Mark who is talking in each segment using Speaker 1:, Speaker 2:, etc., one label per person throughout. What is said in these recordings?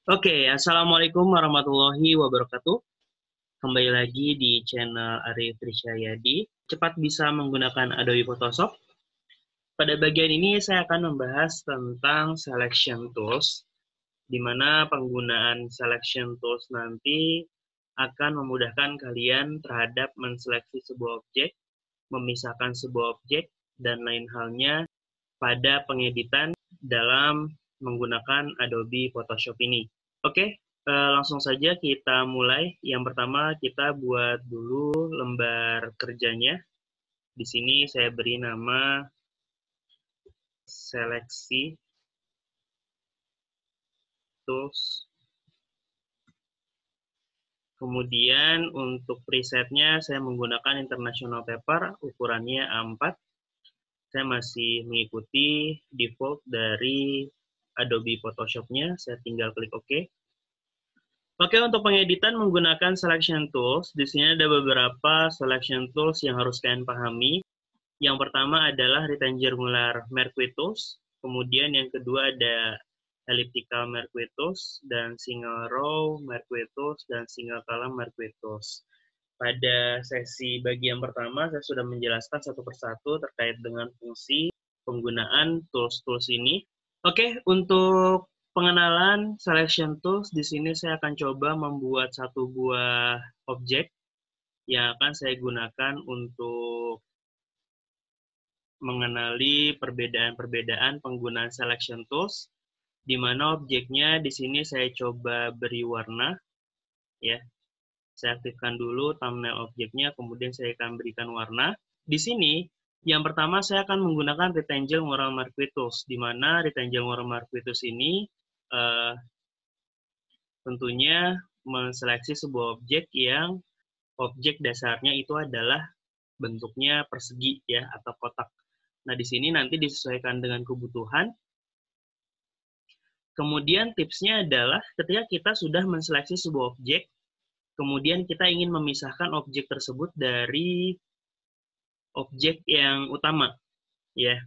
Speaker 1: Oke, Assalamualaikum warahmatullahi wabarakatuh. Kembali lagi di channel Arif Risyayadi. Cepat bisa menggunakan Adobe Photoshop. Pada bagian ini saya akan membahas tentang selection tools, di mana penggunaan selection tools nanti akan memudahkan kalian terhadap menseleksi sebuah objek, memisahkan sebuah objek, dan lain halnya pada pengeditan dalam menggunakan Adobe Photoshop ini. Oke, langsung saja kita mulai. Yang pertama kita buat dulu lembar kerjanya. Di sini saya beri nama seleksi tools. Kemudian untuk presetnya saya menggunakan International Paper, ukurannya A4. Saya masih mengikuti default dari Adobe Photoshop-nya, saya tinggal klik OK. Oke, untuk pengeditan menggunakan selection tools, di sini ada beberapa selection tools yang harus kalian pahami. Yang pertama adalah rectangular Mercury tools, kemudian yang kedua ada elliptical Mercury tools, dan single row Mercury tools, dan single column Mercury tools. Pada sesi bagian pertama, saya sudah menjelaskan satu persatu terkait dengan fungsi penggunaan tools-tools ini. Oke, untuk pengenalan selection tools, di sini saya akan coba membuat satu buah objek yang akan saya gunakan untuk mengenali perbedaan-perbedaan penggunaan selection tools, di mana objeknya di sini saya coba beri warna, ya. Saya aktifkan dulu thumbnail objeknya, kemudian saya akan berikan warna. Di sini, yang pertama saya akan menggunakan rectangular Mercury tools, di mana rectangular Mercury tools ini tentunya menseleksi sebuah objek yang objek dasarnya itu adalah bentuknya persegi, ya, atau kotak. Nah, di sini nanti disesuaikan dengan kebutuhan. Kemudian tipsnya adalah ketika kita sudah menseleksi sebuah objek, kemudian kita ingin memisahkan objek tersebut dari objek yang utama, ya.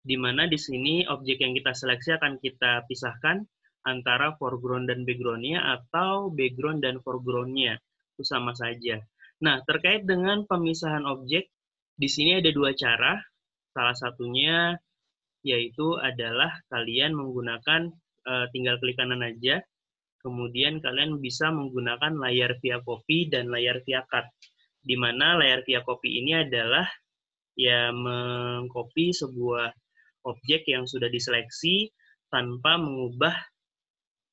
Speaker 1: Di mana di sini objek yang kita seleksi akan kita pisahkan antara foreground dan background-nya atau background dan foreground-nya. Itu sama saja. Nah, terkait dengan pemisahan objek, di sini ada dua cara. Salah satunya yaitu adalah kalian menggunakan tinggal klik kanan aja, kemudian kalian bisa menggunakan layar via copy dan layar via cut. Di mana layar via copy ini adalah ya mengcopy sebuah objek yang sudah diseleksi tanpa mengubah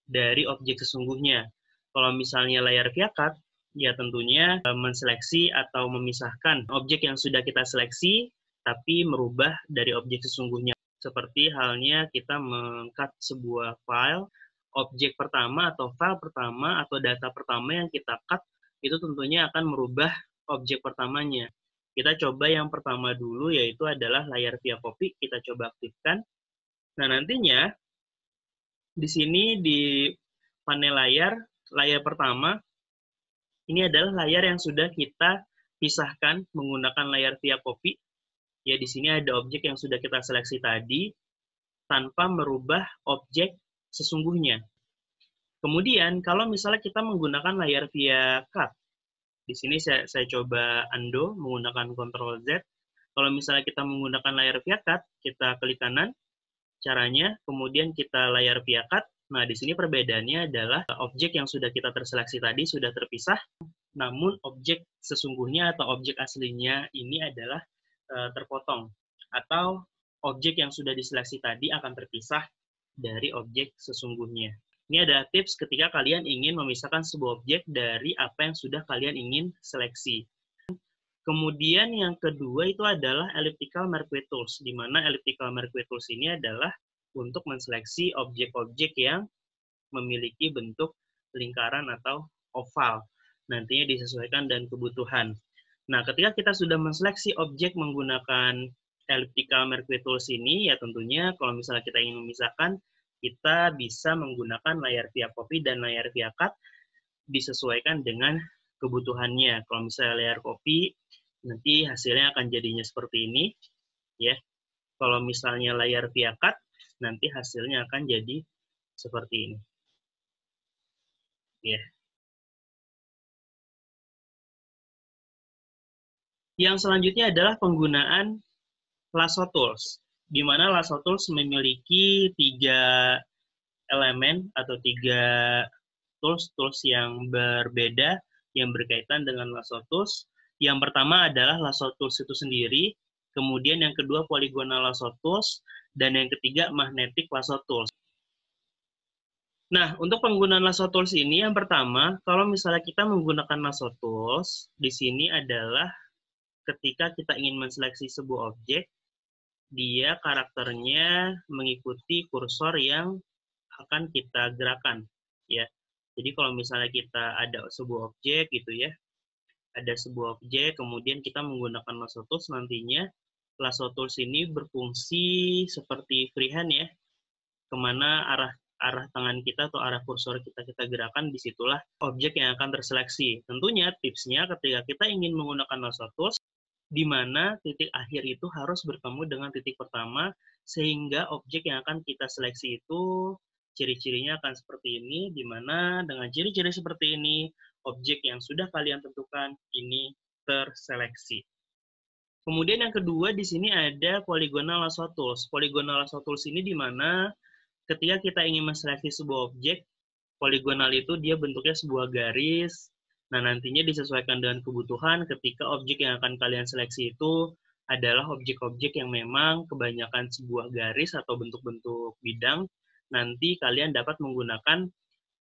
Speaker 1: dari objek sesungguhnya. Kalau misalnya layar via cut, ya tentunya menseleksi atau memisahkan objek yang sudah kita seleksi tapi merubah dari objek sesungguhnya. Seperti halnya kita meng-cut sebuah file, objek pertama atau file pertama atau data pertama yang kita cut itu tentunya akan merubah objek pertamanya. Kita coba yang pertama dulu, yaitu adalah layar via copy, kita coba aktifkan. Nah, nantinya di sini di panel layar pertama, ini adalah layar yang sudah kita pisahkan menggunakan layar via copy. Ya, di sini ada objek yang sudah kita seleksi tadi, tanpa merubah objek sesungguhnya. Kemudian, kalau misalnya kita menggunakan layar via cut, di sini saya coba undo menggunakan Ctrl Z. Kalau misalnya kita menggunakan layar via cut, kita klik kanan, caranya, kemudian kita layar via cut. Nah, di sini perbedaannya adalah objek yang sudah kita terseleksi tadi sudah terpisah, namun objek sesungguhnya atau objek aslinya ini adalah terpotong, atau objek yang sudah diseleksi tadi akan terpisah dari objek sesungguhnya. Ini adalah tips ketika kalian ingin memisahkan sebuah objek dari apa yang sudah kalian ingin seleksi. Kemudian yang kedua itu adalah elliptical Mercury tools, di mana elliptical Mercury tools ini adalah untuk menseleksi objek-objek yang memiliki bentuk lingkaran atau oval. Nantinya disesuaikan dengan kebutuhan. Nah, ketika kita sudah menseleksi objek menggunakan elliptical Mercury tools ini, ya tentunya kalau misalnya kita ingin memisahkan, kita bisa menggunakan layar via copy dan layar via cut disesuaikan dengan kebutuhannya. Kalau misalnya layar copy, nanti hasilnya akan jadinya seperti ini, ya. Kalau misalnya layar via cut, nanti hasilnya akan jadi seperti ini. Ya. Yang selanjutnya adalah penggunaan lasso tools, di mana lasso tools memiliki 3 elemen atau 3 tools yang berbeda yang berkaitan dengan lasso tools. Yang pertama adalah lasso tools itu sendiri, kemudian yang kedua polygonal lasso tools, dan yang ketiga magnetic lasso tools. Nah, untuk penggunaan lasso tools ini, yang pertama, kalau misalnya kita menggunakan lasso tools, di sini adalah ketika kita ingin menseleksi sebuah objek, dia karakternya mengikuti kursor yang akan kita gerakan, ya. Jadi kalau misalnya kita ada sebuah objek gitu ya, ada sebuah objek, kemudian kita menggunakan lasso tools, nantinya lasso tools ini berfungsi seperti freehand ya, kemana arah tangan kita atau arah kursor kita gerakan, disitulah objek yang akan terseleksi. Tentunya tipsnya ketika kita ingin menggunakan lasso tools, di mana titik akhir itu harus bertemu dengan titik pertama, sehingga objek yang akan kita seleksi itu ciri-cirinya akan seperti ini, di mana dengan ciri-ciri seperti ini, objek yang sudah kalian tentukan ini terseleksi. Kemudian yang kedua di sini ada polygonal lasso tools. Polygonal lasso tools ini di mana ketika kita ingin menseleksi sebuah objek, poligonal itu dia bentuknya sebuah garis. Nah, nantinya disesuaikan dengan kebutuhan ketika objek yang akan kalian seleksi itu adalah objek-objek yang memang kebanyakan sebuah garis atau bentuk-bentuk bidang, nanti kalian dapat menggunakan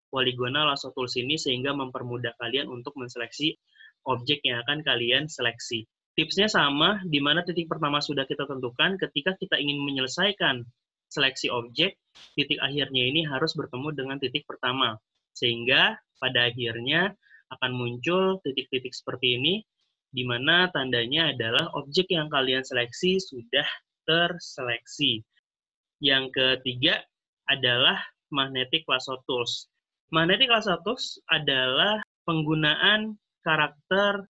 Speaker 1: polygonal lasso tools ini sehingga mempermudah kalian untuk menseleksi objek yang akan kalian seleksi. Tipsnya sama, di mana titik pertama sudah kita tentukan, ketika kita ingin menyelesaikan seleksi objek, titik akhirnya ini harus bertemu dengan titik pertama. Sehingga pada akhirnya akan muncul titik-titik seperti ini, di mana tandanya adalah objek yang kalian seleksi sudah terseleksi. Yang ketiga adalah magnetic lasso tools. Magnetic lasso tools adalah penggunaan karakter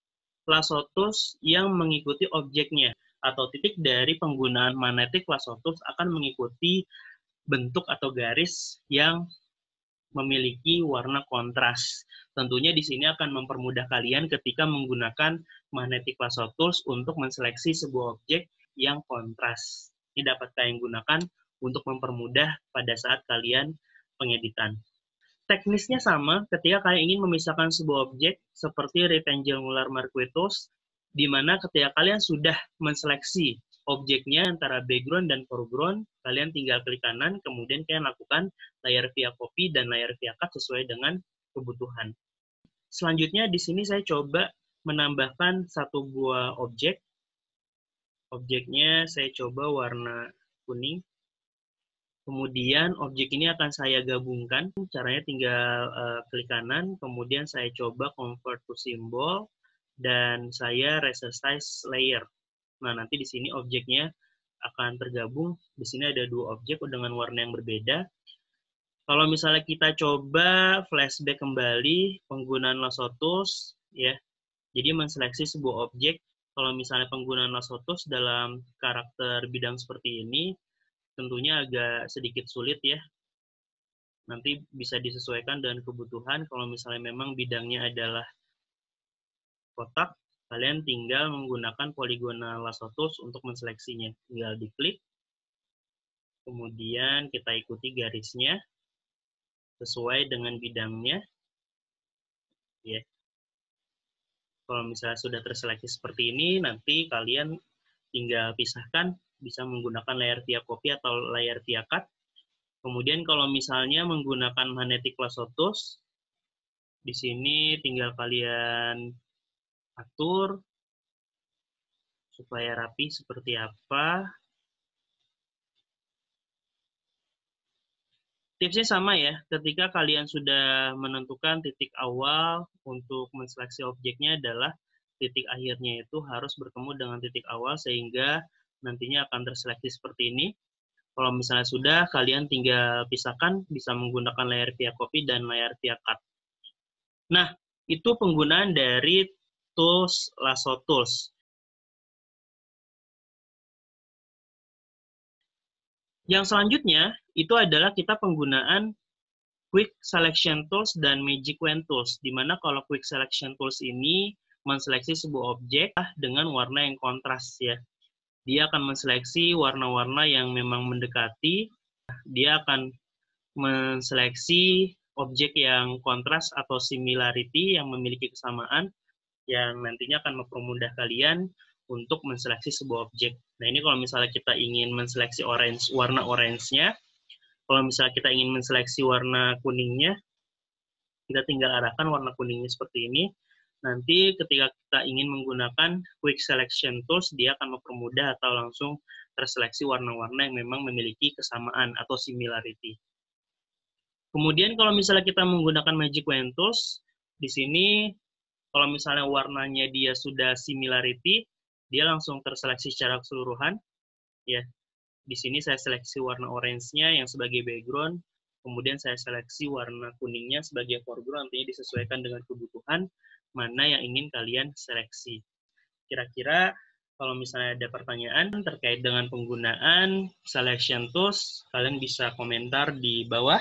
Speaker 1: lasso tools yang mengikuti objeknya, atau titik dari penggunaan magnetic lasso tools akan mengikuti bentuk atau garis yang memiliki warna kontras. Tentunya di sini akan mempermudah kalian ketika menggunakan magnetic lasso tools untuk menseleksi sebuah objek yang kontras. Ini dapat kalian gunakan untuk mempermudah pada saat kalian pengeditan. Teknisnya sama ketika kalian ingin memisahkan sebuah objek seperti rectangular marquee tools, di mana ketika kalian sudah menseleksi objeknya antara background dan foreground, kalian tinggal klik kanan, kemudian kalian lakukan layar via copy dan layar via cut sesuai dengan kebutuhan. Selanjutnya di sini saya coba menambahkan satu buah objek. Objeknya saya coba warna kuning. Kemudian objek ini akan saya gabungkan. Caranya tinggal klik kanan, kemudian saya coba convert to symbol, dan saya resize layer. Nah, nanti di sini objeknya akan tergabung. Di sini ada dua objek dengan warna yang berbeda. Kalau misalnya kita coba flashback kembali penggunaan lasso tools, ya, jadi menseleksi sebuah objek. Kalau misalnya penggunaan lasso tools dalam karakter bidang seperti ini, tentunya agak sedikit sulit ya. Nanti bisa disesuaikan dengan kebutuhan. Kalau misalnya memang bidangnya adalah kotak, kalian tinggal menggunakan polygonal lasso tools untuk menseleksinya. Tinggal diklik, kemudian kita ikuti garisnya sesuai dengan bidangnya. Ya. Kalau misalnya sudah terseleksi seperti ini, nanti kalian tinggal pisahkan, bisa menggunakan layar via copy atau layar via cut. Kemudian kalau misalnya menggunakan magnetic lasso tools, di sini tinggal kalian atur supaya rapi seperti apa. Tipsnya sama ya, ketika kalian sudah menentukan titik awal untuk menseleksi objeknya adalah titik akhirnya itu harus bertemu dengan titik awal sehingga nantinya akan terseleksi seperti ini. Kalau misalnya sudah, kalian tinggal pisahkan, bisa menggunakan layar via copy dan layar via cut. Nah, itu penggunaan dari tools lasso tools. Yang selanjutnya itu adalah kita penggunaan Quick Selection Tools dan Magic Wand Tools, di mana kalau Quick Selection Tools ini menseleksi sebuah objek dengan warna yang kontras ya. Dia akan menseleksi warna-warna yang memang mendekati, dia akan menseleksi objek yang kontras atau similarity yang memiliki kesamaan, yang nantinya akan mempermudah kalian untuk menseleksi sebuah objek. Nah, ini kalau misalnya kita ingin menseleksi warna orange-nya, kalau misalnya kita ingin menseleksi warna kuningnya, kita tinggal arahkan warna kuningnya seperti ini. Nanti ketika kita ingin menggunakan Quick Selection Tools, dia akan mempermudah atau langsung terseleksi warna-warna yang memang memiliki kesamaan atau similarity. Kemudian kalau misalnya kita menggunakan Magic Wand Tools, di sini kalau misalnya warnanya dia sudah similarity, dia langsung terseleksi secara keseluruhan. Ya, di sini saya seleksi warna orange-nya yang sebagai background, kemudian saya seleksi warna kuningnya sebagai foreground, nantinya disesuaikan dengan kebutuhan mana yang ingin kalian seleksi. Kira-kira kalau misalnya ada pertanyaan terkait dengan penggunaan Selection Tools, kalian bisa komentar di bawah.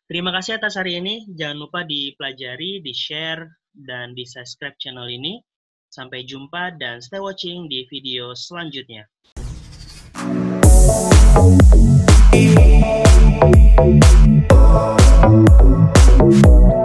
Speaker 1: Terima kasih atas hari ini. Jangan lupa dipelajari, di-share, dan di-subscribe channel ini. Sampai jumpa dan stay watching di video selanjutnya. Thank you.